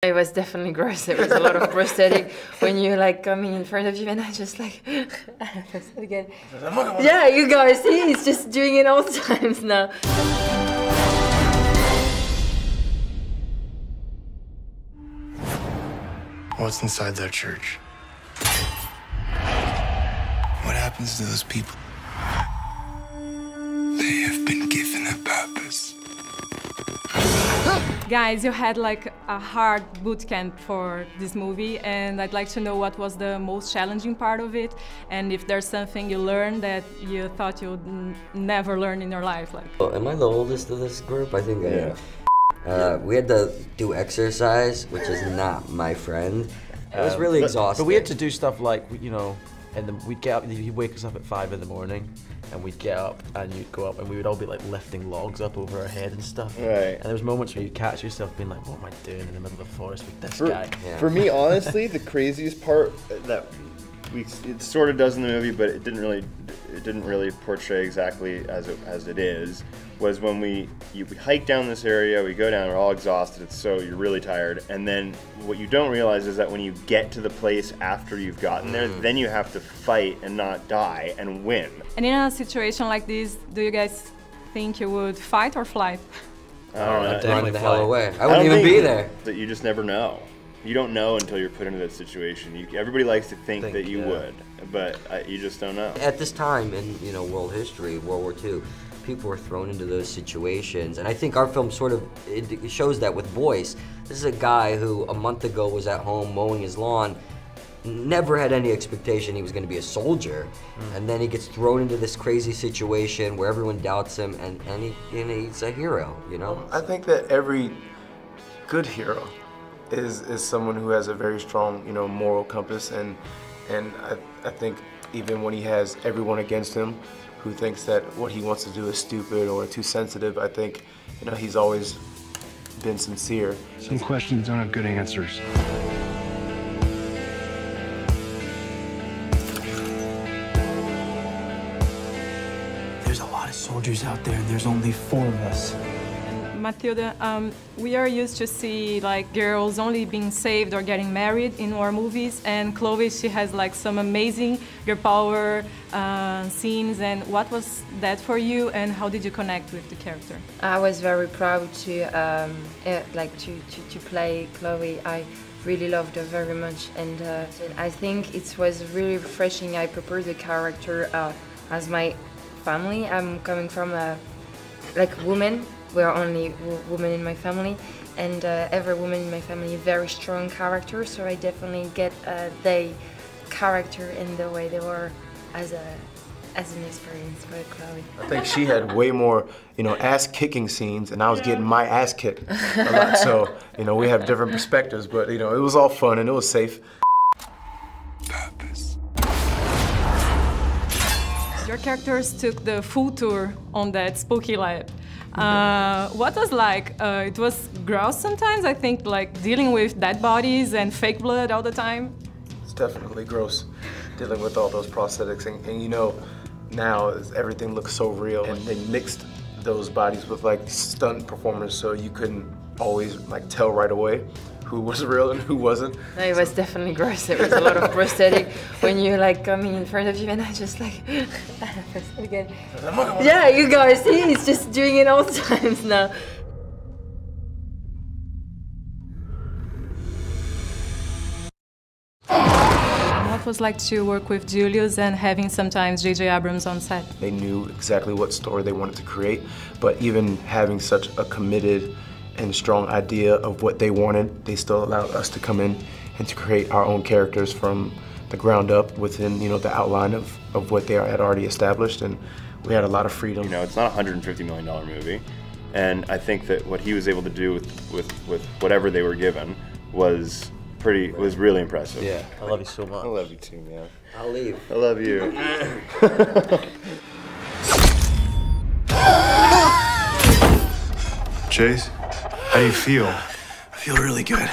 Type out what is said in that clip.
It was definitely gross. There was a lot of prosthetic when you're like coming in front of you, and I just like again. Yeah, you guys see, he's just doing it all the times now. What's inside that church? What happens to those people? They have been given a purpose. Guys, you had like a hard boot camp for this movie, and I'd like to know what was the most challenging part of it, and if there's something you learned that you thought you'd never learn in your life. Like, am I the oldest of this group? I think I am. We had to do exercise, which is not my friend. It was really exhausting. But we had to do stuff like, you know, and then we'd get up, he'd wake us up at 5 in the morning, and we'd get up and you'd go up and we would all be like lifting logs up over our head and stuff. Right. And there was moments where you'd catch yourself being like, what am I doing in the middle of the forest with this guy? Yeah. For me, honestly, the craziest part that it sort of does in the movie, but it didn't really portray exactly as it is, was when we hike down this area, we go down, we're all exhausted, you're really tired, and then what you don't realize is that when you get to the place after you've gotten there, then you have to fight and not die and win. And in a situation like this, do you guys think you would fight or flight? I don't know. I'd run the hell away. I wouldn't even be there. That you just never know. You don't know until you're put into that situation. Everybody likes to think that you would, but you just don't know. At this time in world history, World War II, people were thrown into those situations, and I think our film sort of it shows that with voice. This is a guy who a month ago was at home mowing his lawn, never had any expectation he was going to be a soldier, and then he gets thrown into this crazy situation where everyone doubts him, and he's a hero, you know? I think that every good hero is someone who has a very strong, moral compass, and I think even when he has everyone against him who thinks that what he wants to do is stupid or too sensitive, I think, he's always been sincere. Some questions don't have good answers. There's a lot of soldiers out there, and there's only 4 of us. Matilda, we are used to see like girls only being saved or getting married in our movies, and Chloe, she has like some amazing girl power scenes. And what was that for you, and how did you connect with the character? I was very proud to play Chloe. I really loved her very much, and I think it was really refreshing. I prepared the character as my family. I'm coming from a woman. We are only women in my family, and every woman in my family is a very strong character, so I definitely get their character in the way they were as an experience for Chloe. I think she had way more, ass-kicking scenes, and I was getting my ass kicked a lot, so, we have different perspectives, but, it was all fun and it was safe. Purpose. Your characters took the full tour on that spooky lab. What was like? It was gross sometimes, I think, like dealing with dead bodies and fake blood all the time. It's definitely gross, dealing with all those prosthetics, and now everything looks so real, and they mixed those bodies with like stunt performers, so you couldn't always tell right away who was real and who wasn't. No, it was definitely gross. There was a lot of prosthetic when you're like coming in front of you, and I just like again. Yeah, you guys see, he's just doing it all the times now. What was like to work with Julius and having sometimes J.J. Abrams on set? They knew exactly what story they wanted to create, but even having such a committed and strong idea of what they wanted, they still allowed us to come in and to create our own characters from the ground up within, the outline of what they had already established, and we had a lot of freedom. It's not a $150 million movie, and I think that what he was able to do with whatever they were given was really impressive. Yeah, I love you so much. I love you too, man. I'll leave. I love you. Chase, how do you feel? I feel really good.